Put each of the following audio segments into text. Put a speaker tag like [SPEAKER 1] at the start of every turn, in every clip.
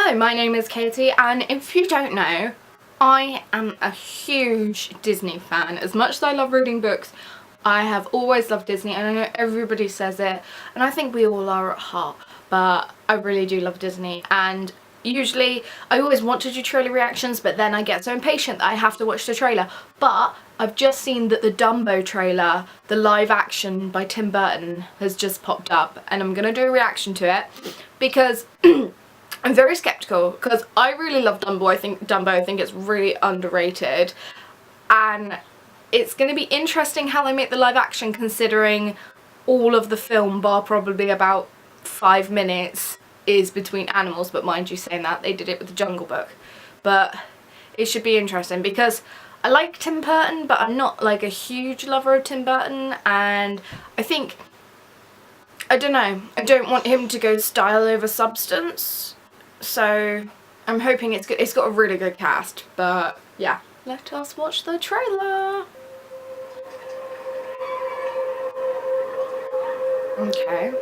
[SPEAKER 1] Hello, my name is Katie, and if you don't know, I am a huge Disney fan. As much as I love reading books, I have always loved Disney, and I know everybody says it, and I think we all are at heart, but I really do love Disney. And usually I always want to do trailer reactions, but then I get so impatient that I have to watch the trailer. But I've just seen that the Dumbo trailer, the live action by Tim Burton, has just popped up, and I'm gonna do a reaction to it because I'm very skeptical because I really love Dumbo. I think it's really underrated, and it's going to be interesting how they make the live action, considering all of the film, bar probably about 5 minutes, is between animals. But mind you, saying that, they did it with the Jungle Book. But it should be interesting because I like Tim Burton, but I'm not like a huge lover of Tim Burton, and I don't know, I don't want him to go style over substance. So I'm hoping it's good. It's got a really good cast, but yeah, let us watch the trailer. Okay.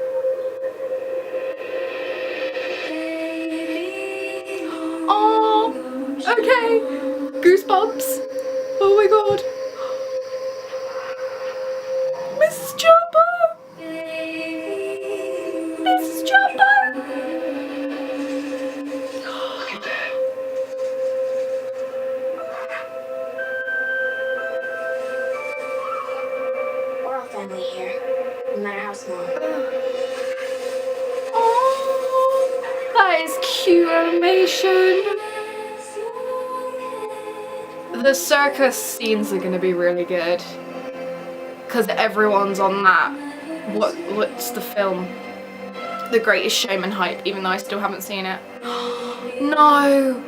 [SPEAKER 1] Oh, okay. Goosebumps. Oh my god. Mrs. Jumbo. Mrs. Jumbo.
[SPEAKER 2] Family here, no matter how small.
[SPEAKER 1] Oh, that is cute animation. The circus scenes are going to be really good because everyone's on that. What's the film? The Greatest Showman hype, even though I still haven't seen it. No.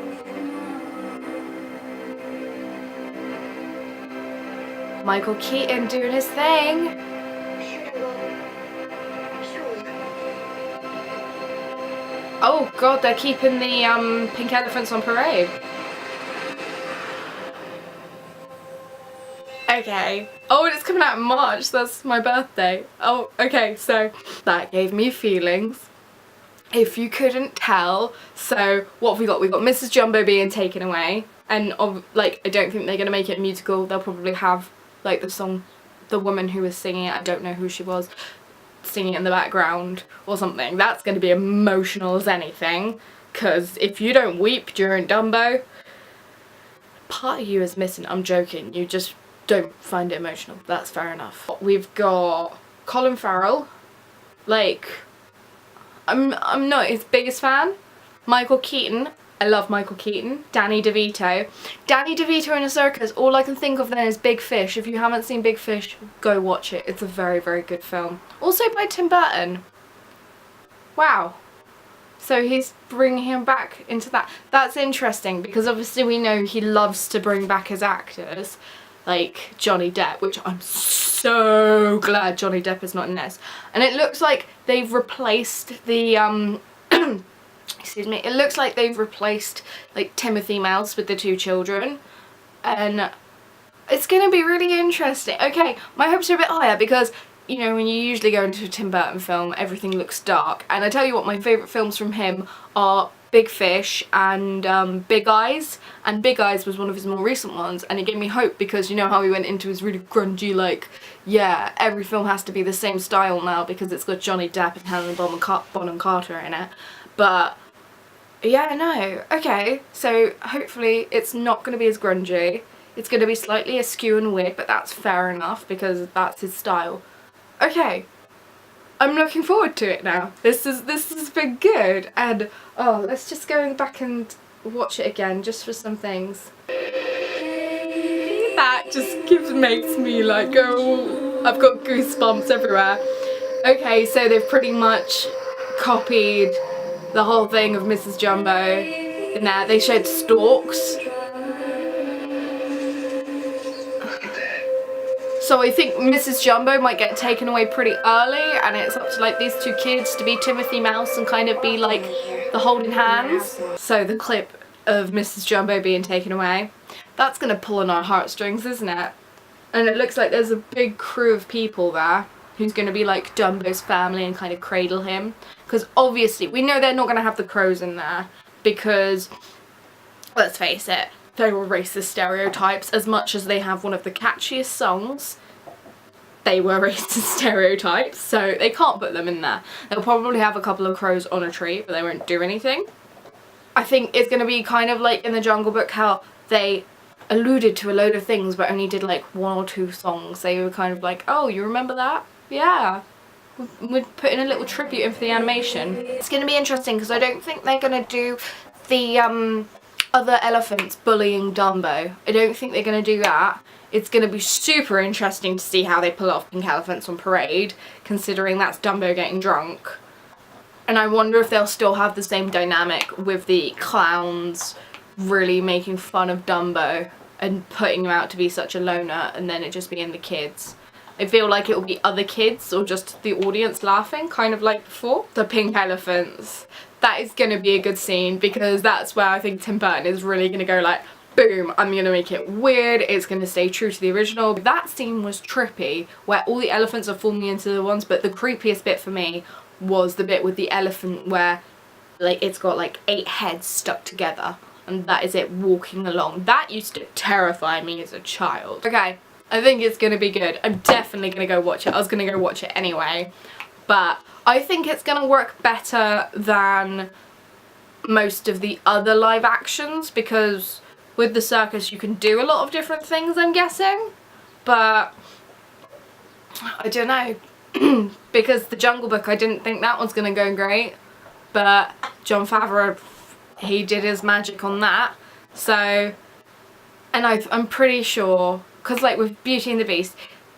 [SPEAKER 1] Michael Keaton doing his thing. Oh god, they're keeping the pink elephants on parade. Okay. Oh, and it's coming out in March. That's my birthday. Oh, okay, so that gave me feelings. If you couldn't tell. So what have we got? We've got Mrs. Jumbo being taken away. And like, I don't think they're gonna make it a musical. They'll probably have like the song, the woman who was singing it, I don't know who she was, singing it in the background or something. That's going to be emotional as anything, because if you don't weep during Dumbo, part of you is missing. I'm joking, you just don't find it emotional. That's fair enough. We've got Colin Farrell, like, I'm not his biggest fan. Michael Keaton, I love Michael Keaton. Danny DeVito. Danny DeVito in a circus, all I can think of then is Big Fish. If you haven't seen Big Fish, go watch it. It's a very, very good film. Also by Tim Burton. Wow. So he's bringing him back into that. That's interesting because obviously we know he loves to bring back his actors, like Johnny Depp, which I'm so glad Johnny Depp is not in this. And it looks like they've replaced the excuse me, it looks like they've replaced like Timothy Mouse with the two children, and it's gonna be really interesting. Okay, my hopes are a bit higher because, you know, when you usually go into a Tim Burton film, everything looks dark, and I tell you what, my favourite films from him are Big Fish and Big Eyes, and Big Eyes was one of his more recent ones, and it gave me hope because you know how he went into his really grungy, like, yeah, every film has to be the same style now because it's got Johnny Depp and Helena Bonham Carter in it. But yeah, no, okay, so hopefully it's not going to be as grungy. It's going to be slightly askew and weird, but that's fair enough because that's his style. Okay, I'm looking forward to it now. This has been good, and oh, let's just go back and watch it again just for some things. That just makes me like go, I've got goosebumps everywhere. Okay, so they've pretty much copied the whole thing of Mrs. Jumbo in there. They showed storks. So I think Mrs. Jumbo might get taken away pretty early, and it's up to like these two kids to be Timothy Mouse and kind of be like the holding hands. So the clip of Mrs. Jumbo being taken away, that's gonna pull on our heartstrings, isn't it? And it looks like there's a big crew of people there who's going to be like Dumbo's family and kind of cradle him. Because obviously, we know they're not going to have the crows in there. because let's face it, they were racist stereotypes. As much as they have one of the catchiest songs, they were racist stereotypes, so they can't put them in there. They'll probably have a couple of crows on a tree, but they won't do anything. I think it's going to be kind of like in the Jungle Book, how they alluded to a load of things but only did like 1 or 2 songs. They were kind of like, oh, you remember that? Yeah. We're putting a little tribute in for the animation. It's going to be interesting because I don't think they're going to do the other elephants bullying Dumbo. I don't think they're going to do that. It's going to be super interesting to see how they pull off Pink Elephants on Parade, considering that's Dumbo getting drunk. And I wonder if they'll still have the same dynamic with the clowns really making fun of Dumbo and putting him out to be such a loner, and then it just being the kids. I feel like it will be other kids or just the audience laughing, kind of like before. The Pink Elephants. That is going to be a good scene, because that's where I think Tim Burton is really going to go like, boom, I'm going to make it weird, it's going to stay true to the original. That scene was trippy, where all the elephants are forming into the ones, but the creepiest bit for me was the bit with the elephant where like it's got like 8 heads stuck together, and that is it walking along. That used to terrify me as a child. Okay, I think it's going to be good. I'm definitely going to go watch it. I was going to go watch it anyway, but I think it's going to work better than most of the other live actions, because with the circus you can do a lot of different things, I'm guessing, but I don't know. Because the Jungle Book, I didn't think that was going to go great, but Jon Favreau, he did his magic on that. So, and I'm pretty sure, because like with Beauty and the Beast,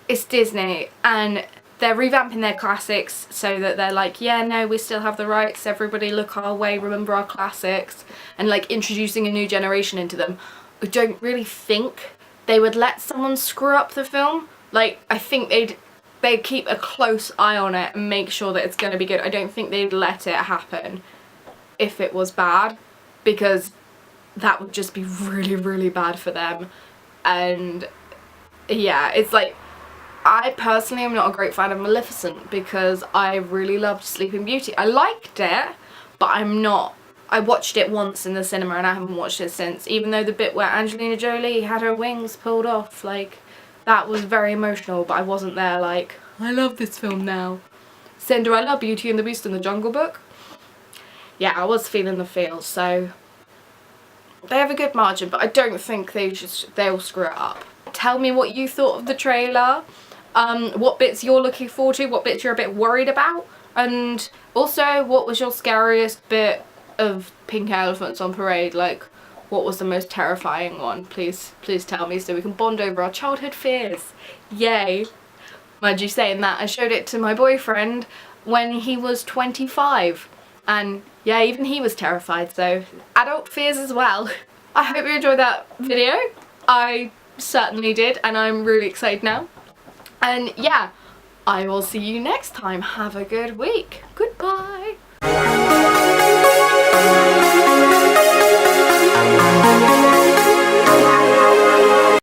[SPEAKER 1] it's Disney and they're revamping their classics so that they're like, yeah, no, we still have the rights, everybody look our way, remember our classics, and like introducing a new generation into them. I don't really think they would let someone screw up the film. Like, I think they'd keep a close eye on it and make sure that it's going to be good. I don't think they'd let it happen if it was bad, because that would just be really, really bad for them. And yeah, it's like, I personally am not a great fan of Maleficent, because I really loved Sleeping Beauty. I liked it, but I watched it once in the cinema and I haven't watched it since, even though the bit where Angelina Jolie had her wings pulled off, like, that was very emotional, but I wasn't there like, I love this film now. Cinderella, Beauty and the Beast and the Jungle Book. Yeah, I was feeling the feels, so they have a good margin, but I don't think they'll screw it up. Tell me what you thought of the trailer, what bits you're looking forward to, what bits you're a bit worried about, and also what was your scariest bit of Pink Elephants on Parade? Like, what was the most terrifying one? Please tell me so we can bond over our childhood fears. Yay. Mind you saying that, I showed it to my boyfriend when he was 25, and yeah, even he was terrified, so adult fears as well. I hope you enjoyed that video. I certainly did, and I'm really excited now. And yeah, I will see you next time. Have a good week. Goodbye.